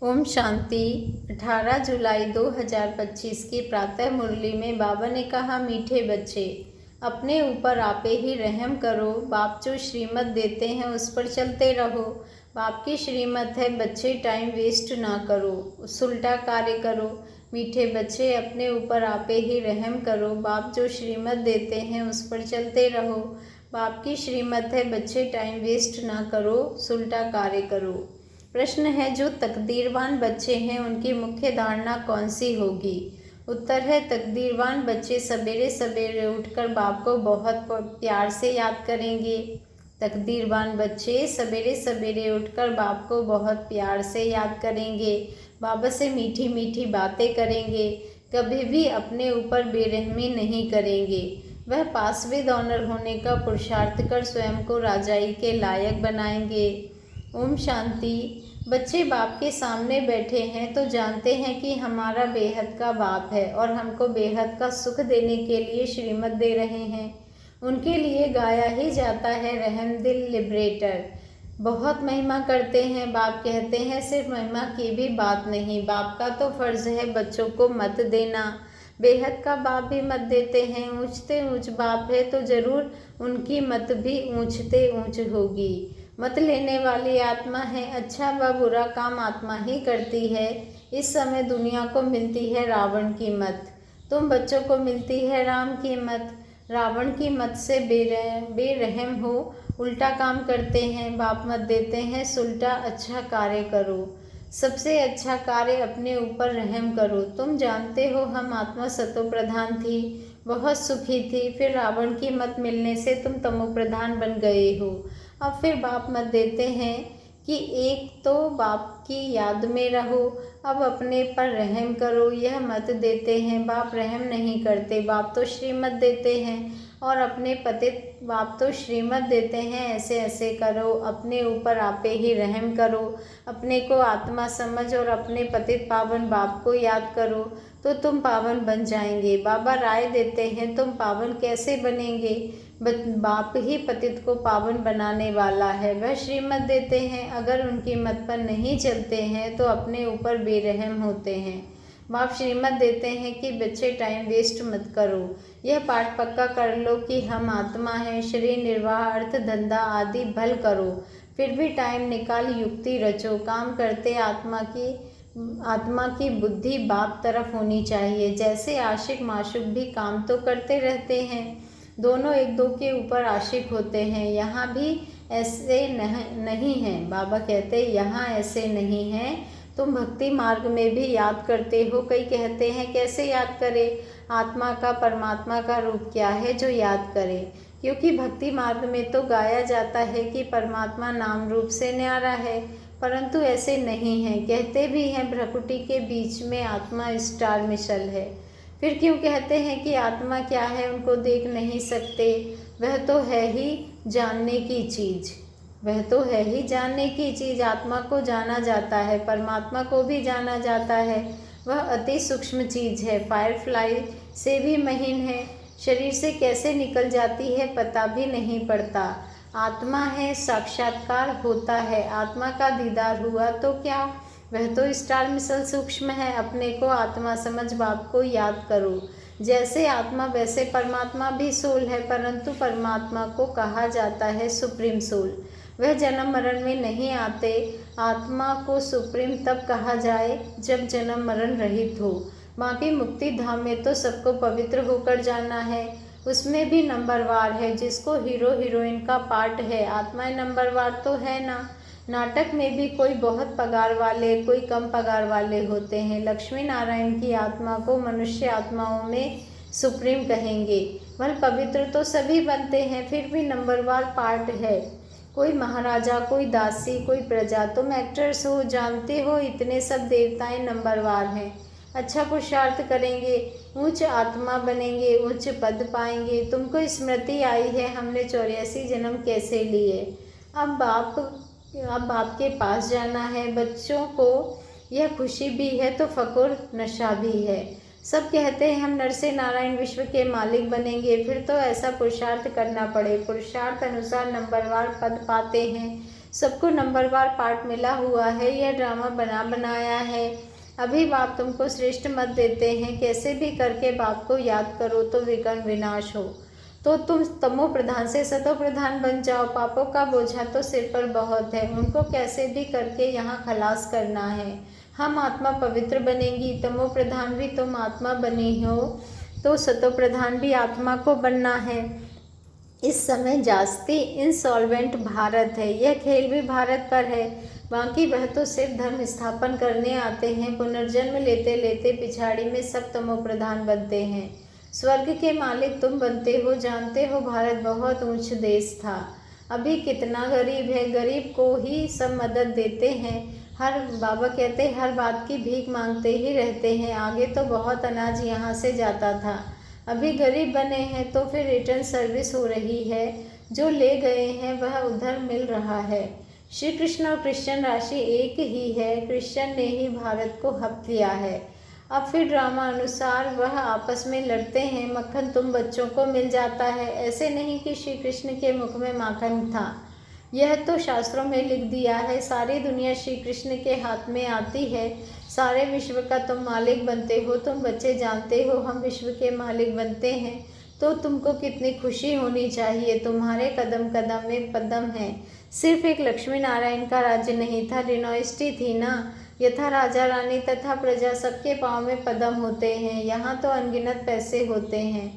ओम शांति। 18 जुलाई 2025 की प्रातः मुरली में बाबा ने कहा, मीठे बच्चे, अपने ऊपर आपे ही रहम करो। बाप जो श्रीमत देते हैं उस पर चलते रहो। बाप की श्रीमत है, बच्चे टाइम वेस्ट ना करो, उल्टा कार्य करो। मीठे बच्चे, अपने ऊपर आपे ही रहम करो। बाप जो श्रीमत देते हैं उस पर चलते रहो। बाप की श्रीमत है, बच्चे टाइम वेस्ट ना करो, उल्टा कार्य करो। प्रश्न है, जो तकदीरवान बच्चे हैं उनकी मुख्य धारणा कौन सी होगी? उत्तर है, तकदीरवान बच्चे सवेरे सवेरे उठकर बाप को बहुत प्यार से याद करेंगे। तकदीरवान बच्चे सवेरे सवेरे उठकर बाप को बहुत प्यार से याद करेंगे। बाबा से मीठी मीठी बातें करेंगे। कभी भी अपने ऊपर बेरहमी नहीं करेंगे। वह पासवेद ऑनर होने का पुरुषार्थ कर स्वयं को राजाई के लायक बनाएंगे। ओम शांति। बच्चे बाप के सामने बैठे हैं तो जानते हैं कि हमारा बेहद का बाप है और हमको बेहद का सुख देने के लिए श्रीमत दे रहे हैं। उनके लिए गाया ही जाता है, रहम दिल लिबरेटर। बहुत महिमा करते हैं। बाप कहते हैं, सिर्फ महिमा की भी बात नहीं, बाप का तो फर्ज है बच्चों को मत देना। बेहद का बाप भी मत देते हैं। ऊंचते ऊंच बाप है तो जरूर उनकी मत भी ऊंचते ऊंच होगी। मत लेने वाली आत्मा है, अच्छा व बुरा काम आत्मा ही करती है। इस समय दुनिया को मिलती है रावण की मत, तुम बच्चों को मिलती है राम की मत। रावण की मत से बेरहम हो, उल्टा काम करते हैं। बाप मत देते हैं, उल्टा अच्छा कार्य करो। सबसे अच्छा कार्य अपने ऊपर रहम करो। तुम जानते हो हम आत्मा सतो प्रधान थी, बहुत सुखी थी। फिर रावण की मत मिलने से तुम तमो प्रधान बन गए हो। अब फिर बाप मत देते हैं कि एक तो बाप की याद में रहो, अब अपने पर रहम करो। यह मत देते हैं, बाप रहम नहीं करते। बाप तो श्रीमत देते हैं और अपने पतित बाप तो श्रीमत देते हैं, ऐसे ऐसे करो, अपने ऊपर आपे ही रहम करो। अपने को आत्मा समझ और अपने पतित पावन बाप को याद करो तो तुम पावन बन जाएंगे। बाबा राय देते हैं, तुम पावन कैसे बनेंगे? बाप ही पतित को पावन बनाने वाला है। वह श्रीमत देते हैं, अगर उनकी मत पर नहीं चलते हैं तो अपने ऊपर बेरहम होते हैं। बाप श्रीमत देते हैं कि बच्चे टाइम वेस्ट मत करो। यह पाठ पक्का कर लो कि हम आत्मा हैं, शरीर निर्वाह अर्थ धंधा आदि भल करो, फिर भी टाइम निकाल युक्ति रचो। काम करते आत्मा की बुद्धि बाप तरफ होनी चाहिए। जैसे आशिक माशुक भी काम तो करते रहते हैं, दोनों एक दो के ऊपर आशिक होते हैं। यहाँ भी ऐसे नहीं है। बाबा कहते यहाँ ऐसे नहीं है। तुम भक्ति मार्ग में भी याद करते हो। कई कहते हैं कैसे याद करें? आत्मा का परमात्मा का रूप क्या है जो याद करे? क्योंकि भक्ति मार्ग में तो गाया जाता है कि परमात्मा नाम रूप से न्यारा है, परंतु ऐसे नहीं है। कहते भी हैं भ्रकुटी के बीच में आत्मा स्टार मिशल है। फिर क्यों कहते हैं कि आत्मा क्या है, उनको देख नहीं सकते? वह तो है ही जानने की चीज़, वह तो है ही जानने की चीज़। आत्मा को जाना जाता है, परमात्मा को भी जाना जाता है। वह अति सूक्ष्म चीज़ है, फायरफ्लाई से भी महीन है। शरीर से कैसे निकल जाती है पता भी नहीं पड़ता। आत्मा है, साक्षात्कार होता है। आत्मा का दीदार हुआ तो क्या, वह तो स्टार मिसल सूक्ष्म है। अपने को आत्मा समझ बाप को याद करो। जैसे आत्मा वैसे परमात्मा भी सोल है, परंतु परमात्मा को कहा जाता है सुप्रीम सोल। वह जन्म मरण में नहीं आते। आत्मा को सुप्रीम तब कहा जाए जब जन्म मरण रहित हो। बाकी मुक्ति धाम में तो सबको पवित्र होकर जाना है, उसमें भी नंबरवार है। जिसको हीरो हीरोइन का पार्ट है, आत्माएं नंबरवार तो है ना। नाटक में भी कोई बहुत पगार वाले, कोई कम पगार वाले होते हैं। लक्ष्मी नारायण की आत्मा को मनुष्य आत्माओं में सुप्रीम कहेंगे। वह पवित्र तो सभी बनते हैं, फिर भी नंबरवार पार्ट है। कोई महाराजा, कोई दासी, कोई प्रजा। तुम एक्टर्स हो, जानते हो इतने सब देवताएं नंबरवार हैं। अच्छा पुरुषार्थ करेंगे, उच्च आत्मा बनेंगे, उच्च पद पाएंगे। तुमको स्मृति आई है हमने 84 जन्म कैसे लिए। अब बाप के पास जाना है। बच्चों को यह खुशी भी है तो फकुर नशा भी है। सब कहते हैं हम नर से नारायण विश्व के मालिक बनेंगे, फिर तो ऐसा पुरुषार्थ करना पड़े। पुरुषार्थ अनुसार नंबरवार पद पाते हैं। सबको नंबरवार पार्ट मिला हुआ है, यह ड्रामा बनाया है। अभी बाप तुमको श्रेष्ठ मत देते हैं, कैसे भी करके बाप को याद करो तो विकर्ण विनाश हो। तो तुम तमो प्रधान से सतो प्रधान बन जाओ। पापों का बोझा तो सिर पर बहुत है, उनको कैसे भी करके यहाँ खलास करना है। हम आत्मा पवित्र बनेंगी। तमो प्रधान भी तुम आत्मा बनी हो तो सतो प्रधान भी आत्मा को बनना है। इस समय जास्ती इंसॉल्वेंट भारत है, यह खेल भी भारत पर है। बाकी वह तो सिर्फ धर्म स्थापन करने आते हैं, पुनर्जन्म लेते लेते पिछाड़ी में सब तमो प्रधान बनते हैं। स्वर्ग के मालिक तुम बनते हो, जानते हो भारत बहुत ऊंच देश था, अभी कितना गरीब है। गरीब को ही सब मदद देते हैं, हर बाबा कहते हर बात की भीख मांगते ही रहते हैं। आगे तो बहुत अनाज यहाँ से जाता था, अभी गरीब बने हैं तो फिर रिटर्न सर्विस हो रही है, जो ले गए हैं वह उधर मिल रहा है। श्री कृष्ण और क्रिश्चियन राशि एक ही है, क्रिश्चियन ने ही भारत को हप लिया है। अब फिर ड्रामा अनुसार वह आपस में लड़ते हैं, मक्खन तुम बच्चों को मिल जाता है। ऐसे नहीं कि श्री कृष्ण के मुख में माखन था, यह तो शास्त्रों में लिख दिया है। सारी दुनिया श्री कृष्ण के हाथ में आती है, सारे विश्व का तुम मालिक बनते हो। तुम बच्चे जानते हो हम विश्व के मालिक बनते हैं तो तुमको कितनी खुशी होनी चाहिए। तुम्हारे कदम कदम में पदम है। सिर्फ एक लक्ष्मी नारायण का राज्य नहीं था, डिनोस्टी थी ना। यथा राजा रानी तथा प्रजा सबके पाँव में पदम होते हैं। यहाँ तो अनगिनत पैसे होते हैं,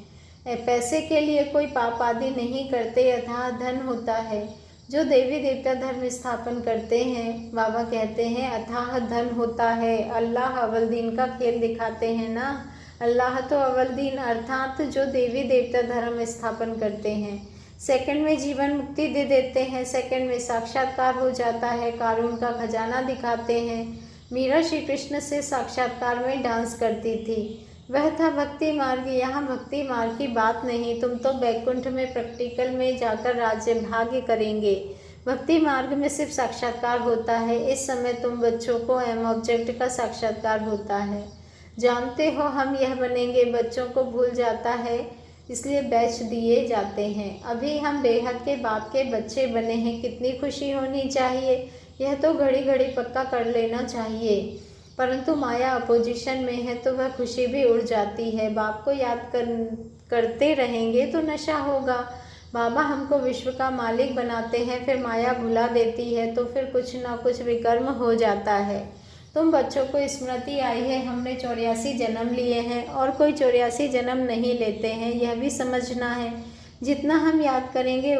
पैसे के लिए कोई पाप आदि नहीं करते, अथाह धन होता है। जो देवी देवता धर्म स्थापन करते हैं, बाबा कहते हैं अथाह धन होता है। अल्लाह अव्वल दिन का खेल दिखाते हैं ना, अल्लाह तो अव्वल दिन अर्थात जो देवी देवता धर्म स्थापन करते हैं, सेकंड में जीवन मुक्ति दे देते हैं, सेकंड में साक्षात्कार हो जाता है, कारून का खजाना दिखाते हैं। मीरा श्री कृष्ण से साक्षात्कार में डांस करती थी, वह था भक्ति मार्ग। यहाँ भक्ति मार्ग की बात नहीं, तुम तो बैकुंठ में प्रैक्टिकल में जाकर राज्य भाग्य करेंगे। भक्ति मार्ग में सिर्फ साक्षात्कार होता है। इस समय तुम बच्चों को एम ऑब्जेक्ट का साक्षात्कार होता है। जानते हो हम यह बनेंगे, बच्चों को भूल जाता है इसलिए बैच दिए जाते हैं। अभी हम बेहद के बाप के बच्चे बने हैं, कितनी खुशी होनी चाहिए। यह तो घड़ी घड़ी पक्का कर लेना चाहिए, परंतु माया अपोजिशन में है तो वह खुशी भी उड़ जाती है। बाप को याद करते रहेंगे तो नशा होगा। बाबा हमको विश्व का मालिक बनाते हैं, फिर माया भुला देती है तो फिर कुछ ना कुछ विकर्म हो जाता है। तुम बच्चों को स्मृति आई है हमने 84 जन्म लिए हैं और कोई 84 जन्म नहीं लेते हैं, यह भी समझना है। जितना हम याद करेंगे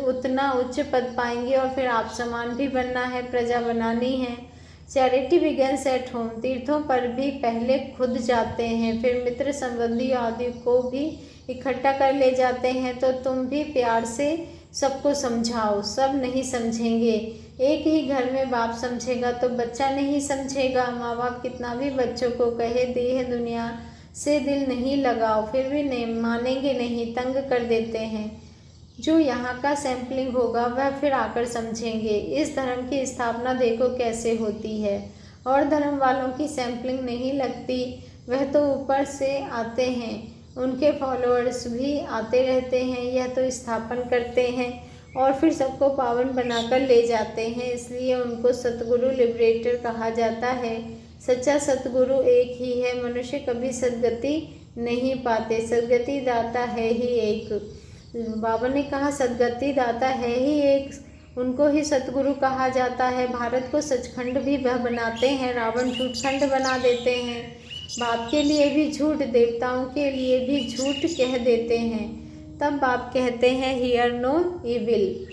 उतना उच्च पद पाएंगे और फिर आप समान भी बनना है, प्रजा बनानी है। Charity begins at home. तीर्थों पर भी पहले खुद जाते हैं, फिर मित्र संबंधी आदि को भी इकट्ठा कर ले जाते हैं। तो तुम भी प्यार से सबको समझाओ, सब नहीं समझेंगे। एक ही घर में बाप समझेगा तो बच्चा नहीं समझेगा। माँ बाप कितना भी बच्चों को कहे देह दुनिया से दिल नहीं लगाओ, फिर भी नहीं मानेंगे, नहीं, तंग कर देते हैं। जो यहाँ का सैम्पलिंग होगा वह फिर आकर समझेंगे। इस धर्म की स्थापना देखो कैसे होती है, और धर्म वालों की सैम्पलिंग नहीं लगती, वह तो ऊपर से आते हैं, उनके फॉलोअर्स भी आते रहते हैं, यह तो स्थापन करते हैं और फिर सबको पावन बनाकर ले जाते हैं। इसलिए उनको सतगुरु लिबरेटर कहा जाता है। सच्चा सतगुरु एक ही है, मनुष्य कभी सदगति नहीं पाते, सदगति दाता है ही एक। बाबा ने कहा सदगति दाता है ही एक, उनको ही सतगुरु कहा जाता है। भारत को सचखंड भी वह बनाते हैं, रावण झूठखंड बना देते हैं। बाप के लिए भी झूठ, देवताओं के लिए भी झूठ कह देते हैं। तब बाप कहते हैं हियर नो इविल।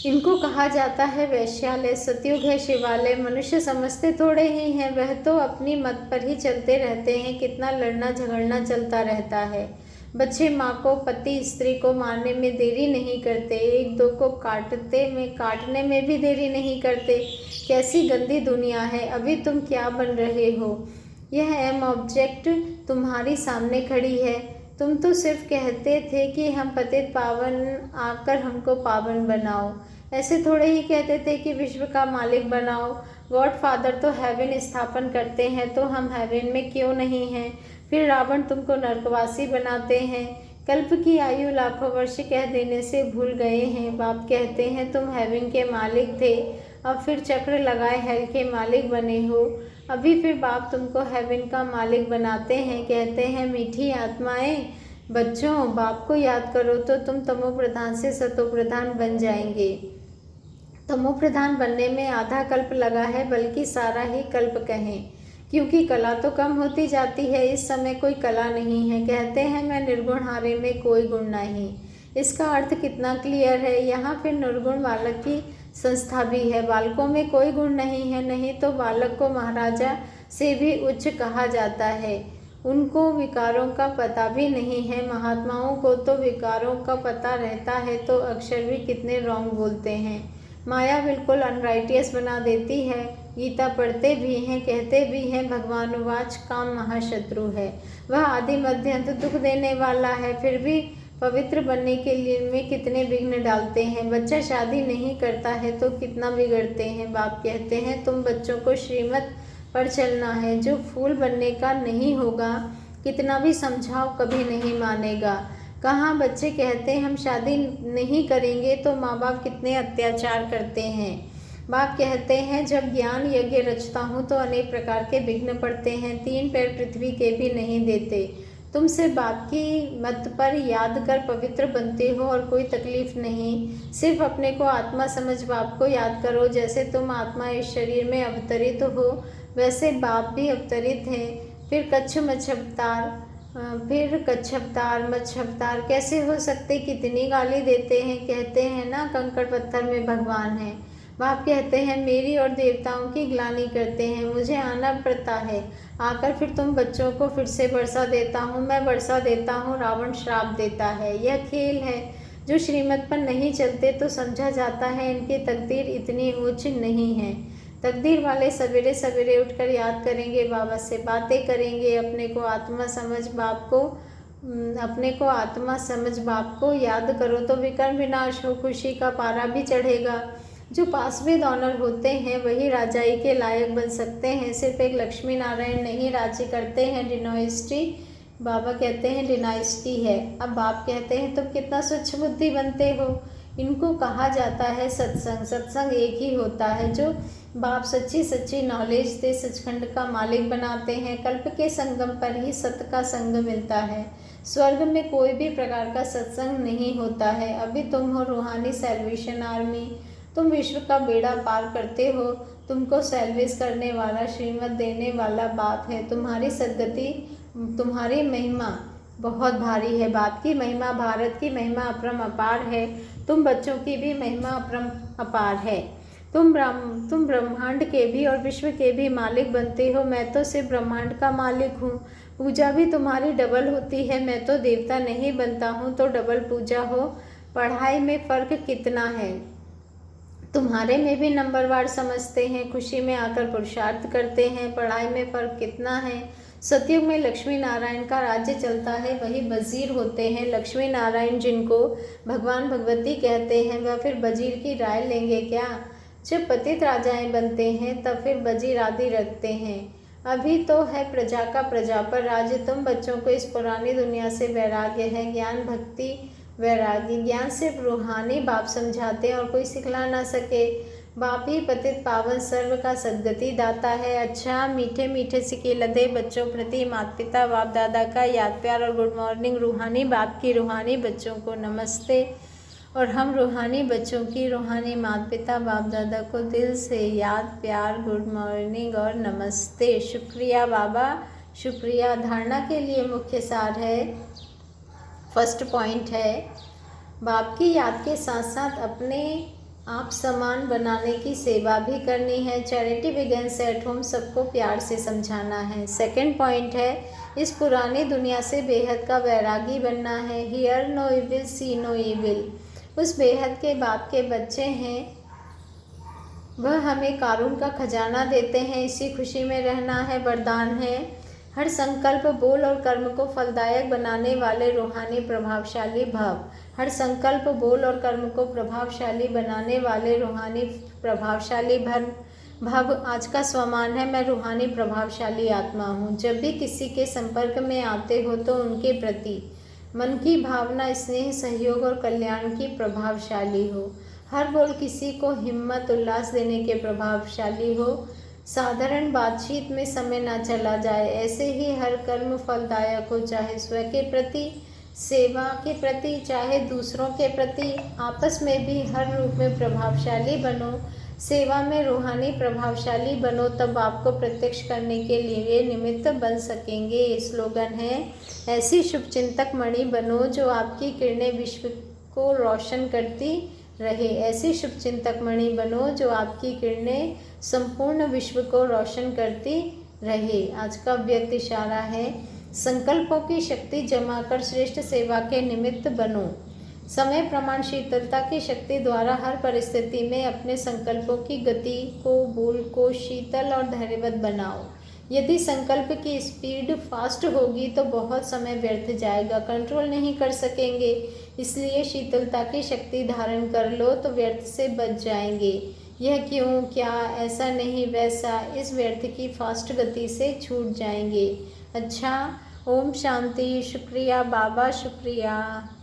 इनको कहा जाता है वैश्यालय। सतयुग है शिवालय। मनुष्य समझते थोड़े ही हैं, वह तो अपनी मत पर ही चलते रहते हैं। कितना लड़ना झगड़ना चलता रहता है। बच्चे माँ को, पति स्त्री को मारने में देरी नहीं करते, एक दो को काटने में भी देरी नहीं करते। कैसी गंदी दुनिया है। अभी तुम क्या बन रहे हो? यह एम ऑब्जेक्ट तुम्हारी सामने खड़ी है। तुम तो सिर्फ कहते थे कि हम पतित पावन आकर हमको पावन बनाओ, ऐसे थोड़े ही कहते थे कि विश्व का मालिक बनाओ। गॉड फादर तो हेवन स्थापन करते हैं, तो हम हेवन में क्यों नहीं हैं? फिर रावण तुमको नरकवासी बनाते हैं। कल्प की आयु लाखों वर्ष कह देने से भूल गए हैं। बाप कहते हैं तुम हेवन के मालिक थे, अब फिर चक्र लगाए हेल के मालिक बने हो। अभी फिर बाप तुमको हेवन का मालिक बनाते हैं। कहते हैं मीठी आत्माएं, बच्चों बाप को याद करो तो तुम तमो प्रधान से सतो प्रधान बन जाएंगे। तमो प्रधान बनने में आधा कल्प लगा है, बल्कि सारा ही कल्प कहें, क्योंकि कला तो कम होती जाती है। इस समय कोई कला नहीं है। कहते हैं मैं निर्गुण हारे में कोई गुण नहीं। इसका अर्थ कितना क्लियर है। यहाँ फिर निर्गुण बालक की संस्था भी है। बालकों में कोई गुण नहीं है, नहीं तो बालक को महाराजा से भी उच्च कहा जाता है। उनको विकारों का पता भी नहीं है। महात्माओं को तो विकारों का पता रहता है, तो अक्षर भी कितने रॉन्ग बोलते हैं। माया बिल्कुल अनराइटियस बना देती है। गीता पढ़ते भी हैं, कहते भी हैं भगवान उवाच काम महाशत्रु है, वह आदि मध्य अंत दुख देने वाला है। फिर भी पवित्र बनने के लिए में कितने विघ्न डालते हैं। बच्चा शादी नहीं करता है तो कितना बिगड़ते हैं। बाप कहते हैं तुम बच्चों को श्रीमत पर चलना है। जो फूल बनने का नहीं होगा, कितना भी समझाओ कभी नहीं मानेगा। कहाँ बच्चे कहते हैं हम शादी नहीं करेंगे, तो माँ बाप कितने अत्याचार करते हैं। बाप कहते हैं जब ज्ञान यज्ञ रचता हूँ तो अनेक प्रकार के विघ्न पड़ते हैं, 3 पैर पृथ्वी के भी नहीं देते। तुम सिर्फ बाप की मत पर याद कर पवित्र बनते हो और कोई तकलीफ नहीं। सिर्फ अपने को आत्मा समझ बाप को याद करो। जैसे तुम आत्मा इस शरीर में अवतरित हो, वैसे बाप भी अवतरित हैं। फिर कच्छ अवतार मत्स्य अवतार कैसे हो सकते, कितनी गाली देते हैं। कहते हैं ना कंकड़ पत्थर में भगवान है। बाप कहते हैं मेरी और देवताओं की ग्लानि करते हैं, मुझे आना पड़ता है। आकर फिर तुम बच्चों को फिर से वर्षा देता हूँ, मैं वर्षा देता हूँ, रावण श्राप देता है। यह खेल है। जो श्रीमत पर नहीं चलते तो समझा जाता है इनकी तकदीर इतनी ऊंच नहीं है। तकदीर वाले सवेरे सवेरे उठकर याद करेंगे, बाबा से बातें करेंगे। अपने को आत्मा समझ बाप को याद करो तो विकर्म विनाश हो, खुशी का पारा भी चढ़ेगा। जो पासवेद ऑनर होते हैं वही राजाई के लायक बन सकते हैं। सिर्फ एक लक्ष्मी नारायण नहीं राज्य करते हैं। डिनाइस्टी बाबा कहते हैं डिनाइस्टी है। अब बाप कहते हैं तुम कितना स्वच्छ बुद्धि बनते हो। इनको कहा जाता है सत्संग। सत्संग एक ही होता है जो बाप सच्ची नॉलेज दे सचखंड का मालिक बनाते हैं। कल्प के संगम पर ही सत्य का संग मिलता है। स्वर्ग में कोई भी प्रकार का सत्संग नहीं होता है। अभी तुम हो रूहानी सैल्वेशन आर्मी। तुम विश्व का बेड़ा पार करते हो। तुमको सैल्वेज करने वाला, श्रीमत देने वाला बाप है। तुम्हारी सद्गति, तुम्हारी महिमा बहुत भारी है। बाप की महिमा, भारत की महिमा अपरम अपार है। तुम बच्चों की भी महिमा अपरम अपार है। तुम ब्रह्मांड के भी और विश्व के भी मालिक बनते हो। मैं तो सिर्फ ब्रह्मांड का मालिक हूँ। पूजा भी तुम्हारी डबल होती है। मैं तो देवता नहीं बनता हूँ तो डबल पूजा हो। पढ़ाई में फ़र्क कितना है, तुम्हारे में भी नंबरवार समझते हैं। खुशी में आकर पुरुषार्थ करते हैं। पढ़ाई में फ़र्क कितना है। सतयुग में लक्ष्मी नारायण का राज्य चलता है, वही वजीर होते हैं। लक्ष्मी नारायण जिनको भगवान भगवती कहते हैं, वह फिर वजीर की राय लेंगे क्या। जब पतित राजाएं बनते हैं तब फिर वजीर आदि रखते हैं। अभी तो है प्रजा का प्रजा पर राज्य। तुम बच्चों को इस पुरानी दुनिया से वैराग्य है। ज्ञान भक्ति वैराग्य, ज्ञान सिर्फ रूहानी बाप समझाते हैं और कोई सिखला ना सके। बाप ही पतित पावन सर्व का सद्गति दाता है। अच्छा मीठे मीठे सिके लदे बच्चों प्रति माता पिता बाप दादा का याद प्यार और गुड मॉर्निंग। रूहानी बाप की रूहानी बच्चों को नमस्ते। और हम रूहानी बच्चों की रूहानी माता पिता बाप दादा को दिल से याद प्यार, गुड मॉर्निंग और नमस्ते। शुक्रिया बाबा, शुक्रिया। धारणा के लिए मुख्य सार है, फर्स्ट पॉइंट है बाप की याद के साथ साथ अपने आप समान बनाने की सेवा भी करनी है। चैरिटी बिगिंस एट होम, सबको प्यार से समझाना है। सेकंड पॉइंट है इस पुरानी दुनिया से बेहद का वैरागी बनना है। Hear no evil, see no evil. उस बेहद के बाप के बच्चे हैं, वह हमें कारून का खजाना देते हैं। इसी खुशी में रहना है, वरदान है। हर संकल्प, बोल और कर्म को फलदायक बनाने वाले रूहानी प्रभावशाली भव। हर संकल्प, बोल और कर्म को प्रभावशाली बनाने वाले रूहानी प्रभावशाली भव। आज का स्वमान है, मैं रूहानी प्रभावशाली आत्मा हूँ। जब भी किसी के संपर्क में आते हो तो उनके प्रति मन की भावना स्नेह, सहयोग और कल्याण की प्रभावशाली हो। हर बोल किसी को हिम्मत, उल्लास देने के प्रभावशाली हो। साधारण बातचीत में समय ना चला जाए। ऐसे ही हर कर्म फलदायक हो, चाहे स्वयं के प्रति, सेवा के प्रति, चाहे दूसरों के प्रति। आपस में भी हर रूप में प्रभावशाली बनो। सेवा में रूहानी प्रभावशाली बनो, तब आपको प्रत्यक्ष करने के लिए निमित्त बन सकेंगे। ये स्लोगन है, ऐसी शुभचिंतक मणि बनो जो आपकी किरणें विश्व को रोशन करती रहे। ऐसी शुभचिंतक मणि बनो जो आपकी किरणें संपूर्ण विश्व को रोशन करती रहे। आज का व्यक्त इशारा है, संकल्पों की शक्ति जमा कर श्रेष्ठ सेवा के निमित्त बनो। समय प्रमाण शीतलता की शक्ति द्वारा हर परिस्थिति में अपने संकल्पों की गति को, बोल को शीतल और धैर्यवत बनाओ। यदि संकल्प की स्पीड फास्ट होगी तो बहुत समय व्यर्थ जाएगा, कंट्रोल नहीं कर सकेंगे। इसलिए शीतलता की शक्ति धारण कर लो तो व्यर्थ से बच जाएंगे। यह क्यों, क्या, ऐसा नहीं, वैसा, इस व्यर्थ की फास्ट गति से छूट जाएंगे। अच्छा, ओम शांति। शुक्रिया बाबा, शुक्रिया।